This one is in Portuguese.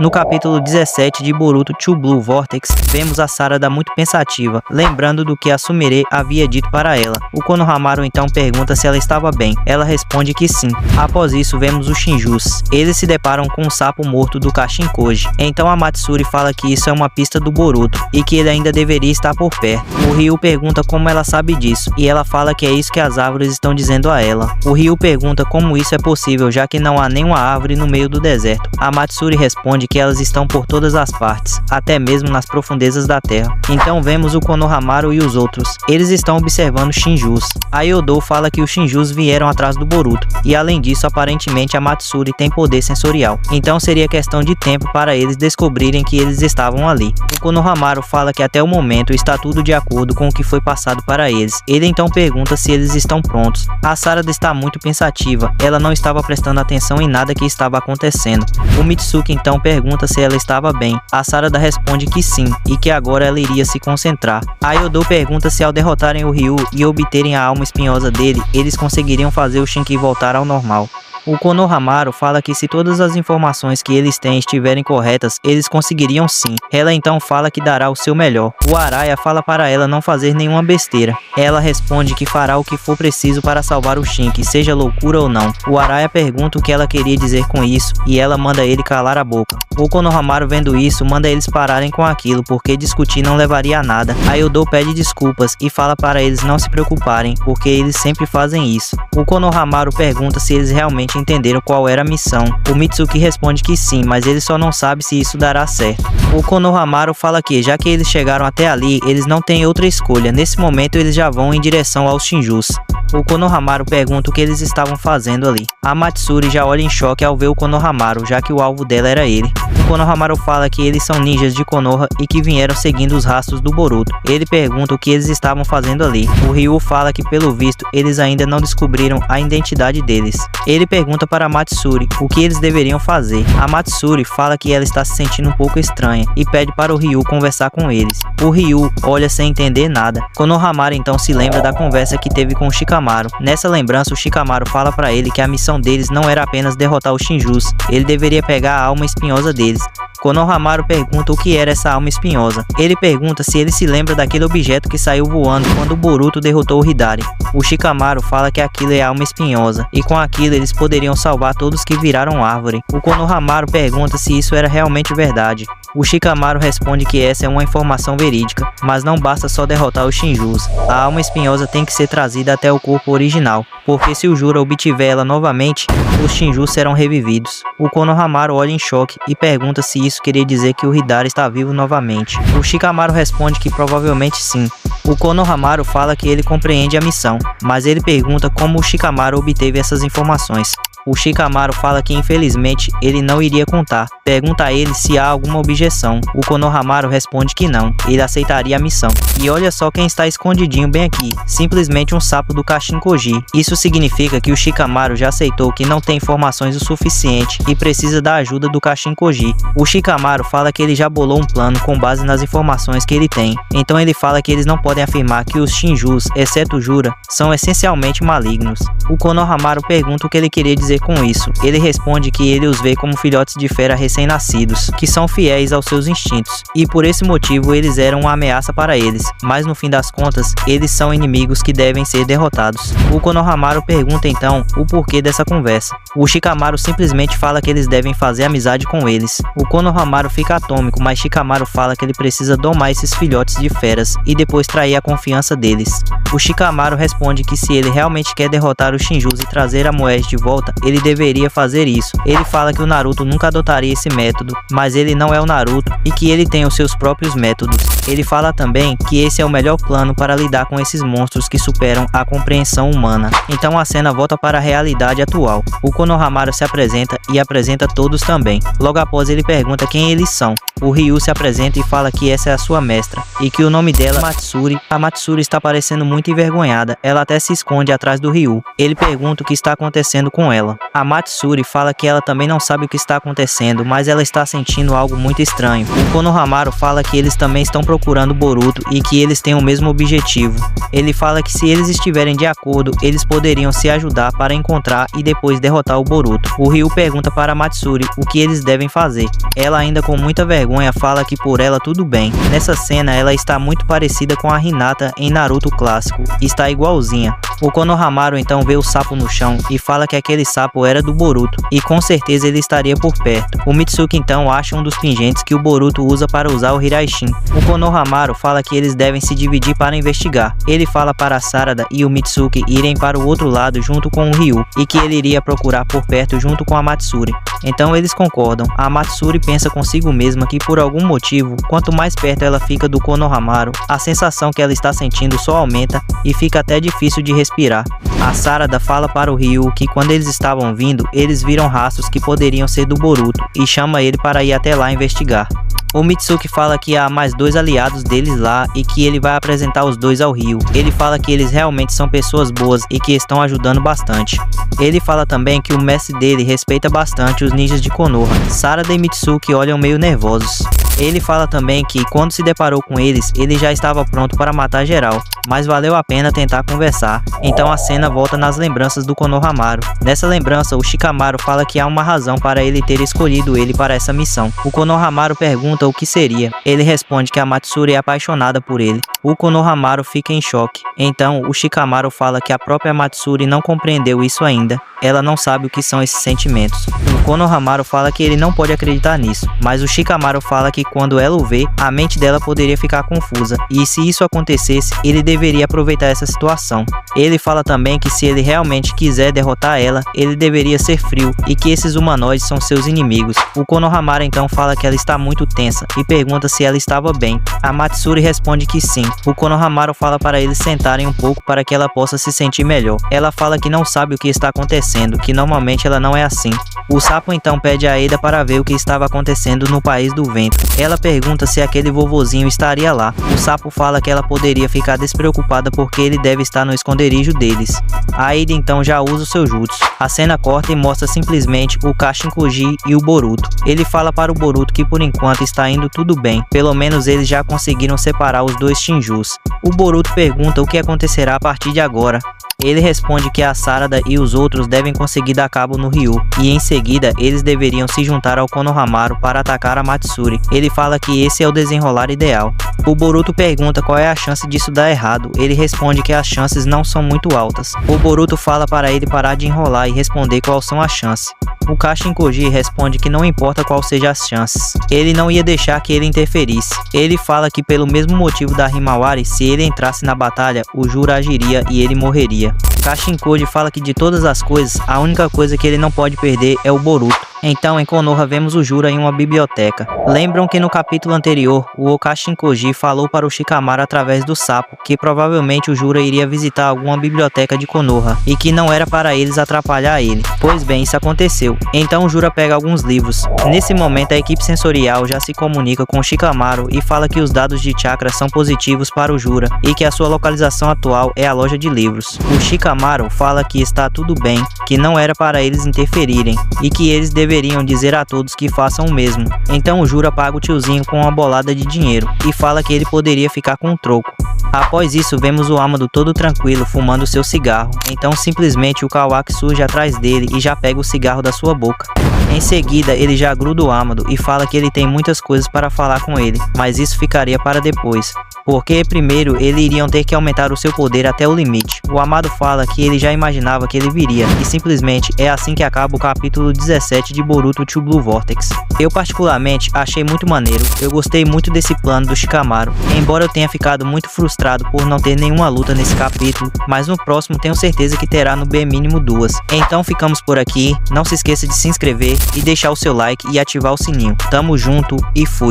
No capítulo 17 de Boruto to Blue Vortex, vemos a Sarada muito pensativa, lembrando do que a Sumire havia dito para ela. O Konohamaru então pergunta se ela estava bem. Ela responde que sim. Após isso, vemos os Shinjus. Eles se deparam com um sapo morto do Kashinkoji. Então a Matsuri fala que isso é uma pista do Boruto e que ele ainda deveria estar por perto. O Ryu pergunta como ela sabe disso e ela fala que é isso que as árvores estão dizendo a ela. O Ryu pergunta como isso é possível, já que não há nenhuma árvore no meio do deserto. A Matsuri responde que elas estão por todas as partes, até mesmo nas profundezas da terra. Então vemos o Konohamaru e os outros. Eles estão observando os Shinjus. A Yodo fala que os Shinjus vieram atrás do Boruto, e além disso, aparentemente a Matsuri tem poder sensorial. Então seria questão de tempo para eles descobrirem que eles estavam ali. O Konohamaru fala que até o momento está tudo de acordo com o que foi passado para eles. Ele então pergunta se eles estão prontos. A Sarada está muito pensativa, ela não estava prestando atenção em nada que estava acontecendo. O Mitsuki então pergunta se ela estava bem. A Sarada responde que sim, e que agora ela iria se concentrar. A Yodo pergunta se ao derrotarem o Ryu e obterem a alma espinhosa dele, eles conseguiriam fazer o Shinki voltar ao normal. O Konohamaru fala que se todas as informações que eles têm estiverem corretas, eles conseguiriam sim. Ela então fala que dará o seu melhor. O Araya fala para ela não fazer nenhuma besteira. Ela responde que fará o que for preciso para salvar o Shinki, seja loucura ou não. O Araya pergunta o que ela queria dizer com isso, e ela manda ele calar a boca. O Konohamaru vendo isso, manda eles pararem com aquilo, porque discutir não levaria a nada. A Yodo pede desculpas e fala para eles não se preocuparem, porque eles sempre fazem isso. O Konohamaru pergunta se eles realmente entenderam qual era a missão. O Mitsuki responde que sim, mas ele só não sabe se isso dará certo. O Konohamaru fala que, já que eles chegaram até ali, eles não têm outra escolha. Nesse momento eles já vão em direção aos Shinjus. O Konohamaru pergunta o que eles estavam fazendo ali. A Matsuri já olha em choque ao ver o Konohamaru, já que o alvo dela era ele. O Konohamaru fala que eles são ninjas de Konoha e que vieram seguindo os rastros do Boruto. Ele pergunta o que eles estavam fazendo ali. O Ryu fala que, pelo visto, eles ainda não descobriram a identidade deles. Ele pergunta para a Matsuri o que eles deveriam fazer. A Matsuri fala que ela está se sentindo um pouco estranha e pede para o Ryu conversar com eles. O Ryu olha sem entender nada. Konohamaru então se lembra da conversa que teve com o Shikamaru. Nessa lembrança, o Shikamaru fala para ele que a missão deles não era apenas derrotar os Shinjus, ele deveria pegar a alma espinhosa deles. Konohamaru pergunta o que era essa alma espinhosa. Ele pergunta se ele se lembra daquele objeto que saiu voando quando o Boruto derrotou o Hidari. O Shikamaru fala que aquilo é a alma espinhosa, e com aquilo eles poderiam salvar todos que viraram árvore. O Konohamaru pergunta se isso era realmente verdade. O Shikamaru responde que essa é uma informação verídica, mas não basta só derrotar os Shinjus. A alma espinhosa tem que ser trazida até o corpo original, porque se o Jura obtiver ela novamente, os Shinjus serão revividos. O Konohamaru olha em choque e pergunta se isso queria dizer que o Hidari está vivo novamente. O Shikamaru responde que provavelmente sim. O Konohamaru fala que ele compreende a missão, mas ele pergunta como o Shikamaru obteve essas informações. O Shikamaru fala que infelizmente ele não iria contar. Pergunta a ele se há alguma objeção. O Konohamaru responde que não, ele aceitaria a missão. E olha só quem está escondidinho bem aqui, simplesmente um sapo do Kashinkoji. Isso significa que o Shikamaru já aceitou que não tem informações o suficiente e precisa da ajuda do Kashinkoji. O Shikamaru fala que ele já bolou um plano com base nas informações que ele tem. Então ele fala que eles não podem afirmar que os Shinjus, exceto o Jura, são essencialmente malignos. O Konohamaru pergunta o que ele queria dizer com isso. Ele responde que ele os vê como filhotes de fera recém-nascidos, que são fiéis aos seus instintos, e por esse motivo eles eram uma ameaça para eles, mas no fim das contas, eles são inimigos que devem ser derrotados. O Konohamaru pergunta então o porquê dessa conversa. O Shikamaru simplesmente fala que eles devem fazer amizade com eles. O Konohamaru fica atômico, mas Shikamaru fala que ele precisa domar esses filhotes de feras e depois trair a confiança deles. O Shikamaru responde que se ele realmente quer derrotar os Shinjus e trazer a Moed de volta, ele deveria fazer isso. Ele fala que o Naruto nunca adotaria esse método, mas ele não é o Naruto e que ele tem os seus próprios métodos. Ele fala também que esse é o melhor plano para lidar com esses monstros que superam a compreensão humana. Então a cena volta para a realidade atual. O Konohamaru se apresenta e apresenta todos também. Logo após ele pergunta quem eles são. O Ryu se apresenta e fala que essa é a sua mestra e que o nome dela é Matsuri. A Matsuri está parecendo muito envergonhada, ela até se esconde atrás do Ryu. Ele pergunta o que está acontecendo com ela. A Matsuri fala que ela também não sabe o que está acontecendo, mas ela está sentindo algo muito estranho. O Konohamaru fala que eles também estão procurando Boruto e que eles têm o mesmo objetivo. Ele fala que se eles estiverem de acordo, eles poderiam se ajudar para encontrar e depois derrotar o Boruto. O Ryu pergunta para Matsuri o que eles devem fazer. Ela, ainda com muita vergonha, fala que por ela tudo bem. Nessa cena ela está muito parecida com a Hinata em Naruto clássico, está igualzinha. O Konohamaru então vê o sapo no chão e fala que aquele sapo era do Boruto e com certeza ele estaria por perto. O Mitsuki então acha um dos pingentes que o Boruto usa para usar o Hiraishin. O Konohamaru fala que eles devem se dividir para investigar. Ele fala para a Sarada e o Mitsuki irem para o outro lado junto com o Ryu e que ele iria procurar por perto junto com a Matsuri. Então eles concordam. A Matsuri pensa consigo mesma que por algum motivo, quanto mais perto ela fica do Konohamaru, a sensação que ela está sentindo só aumenta e fica até difícil de respirar. A Sarada fala para o Ryu que quando eles estavam vindo, eles viram rastros que poderiam ser do Boruto e chama ele para ir até lá investigar. O Mitsuki fala que há mais 2 aliados deles lá e que ele vai apresentar os 2 ao Ryu. Ele fala que eles realmente são pessoas boas e que estão ajudando bastante. Ele fala também que o mestre dele respeita bastante os ninjas de Konoha. Sarada e Mitsuki olham meio nervosos. Ele fala também que quando se deparou com eles, ele já estava pronto para matar geral, mas valeu a pena tentar conversar. Então a cena volta nas lembranças do Konohamaru. Nessa lembrança, o Shikamaru fala que há uma razão para ele ter escolhido ele para essa missão. O Konohamaru pergunta o que seria. Ele responde que a Matsuri é apaixonada por ele. O Konohamaru fica em choque. Então o Shikamaru fala que a própria Matsuri não compreendeu isso ainda. Ela não sabe o que são esses sentimentos. O Konohamaru fala que ele não pode acreditar nisso, mas o Shikamaru fala que quando ela o vê, a mente dela poderia ficar confusa, e se isso acontecesse, ele deveria aproveitar essa situação. Ele fala também que se ele realmente quiser derrotar ela, ele deveria ser frio, e que esses humanoides são seus inimigos. O Konohamaru então fala que ela está muito tensa, e pergunta se ela estava bem. A Matsuri responde que sim. O Konohamaru fala para eles sentarem um pouco para que ela possa se sentir melhor. Ela fala que não sabe o que está acontecendo, que normalmente ela não é assim. O sapo então pede a Eida para ver o que estava acontecendo no País do Vento. Ela pergunta se aquele vovozinho estaria lá. O sapo fala que ela poderia ficar despreocupada porque ele deve estar no esconderijo deles. A Eida então já usa o seu jutsu. A cena corta e mostra simplesmente o Kashinkoji e o Boruto. Ele fala para o Boruto que por enquanto está indo tudo bem, pelo menos eles já conseguiram separar os 2 Shinjus. O Boruto pergunta o que acontecerá a partir de agora. Ele responde que a Sarada e os outros devem conseguir dar cabo no Ryu, e em seguida eles deveriam se juntar ao Konohamaru para atacar a Matsuri. Ele fala que esse é o desenrolar ideal. O Boruto pergunta qual é a chance disso dar errado. Ele responde que as chances não são muito altas. O Boruto fala para ele parar de enrolar e responder quais são as chances. O Kashinkoji responde que não importa qual seja as chances, ele não ia deixar que ele interferisse. Ele fala que pelo mesmo motivo da Himawari, se ele entrasse na batalha, o Juro agiria e ele morreria. Kashinkoji fala que de todas as coisas, a única coisa que ele não pode perder é o Boruto. Então em Konoha vemos o Jura em uma biblioteca. Lembram que no capítulo anterior, o Kashinkoji falou para o Shikamaru através do sapo que provavelmente o Jura iria visitar alguma biblioteca de Konoha e que não era para eles atrapalhar ele. Pois bem, isso aconteceu. Então o Jura pega alguns livros. Nesse momento a equipe sensorial já se comunica com o Shikamaru e fala que os dados de chakra são positivos para o Jura e que a sua localização atual é a loja de livros. O Shikamaru fala que está tudo bem, que não era para eles interferirem e que eles deveriam dizer a todos que façam o mesmo. Então o Jura paga o tiozinho com uma bolada de dinheiro e fala que ele poderia ficar com um troco. Após isso vemos o Amado todo tranquilo fumando seu cigarro, então simplesmente o Kawaki surge atrás dele e já pega o cigarro da sua boca. Em seguida ele já gruda o Amado e fala que ele tem muitas coisas para falar com ele, mas isso ficaria para depois, porque primeiro eles iriam ter que aumentar o seu poder até o limite. O Amado fala que ele já imaginava que ele viria, e simplesmente é assim que acaba o capítulo 17 de Boruto to Blue Vortex. Eu particularmente achei muito maneiro, eu gostei muito desse plano do Shikamaru, embora eu tenha ficado muito frustrado por não ter nenhuma luta nesse capítulo, mas no próximo tenho certeza que terá no mínimo 2. Então ficamos por aqui, não se esqueça de se inscrever e deixar o seu like e ativar o sininho. Tamo junto e fui!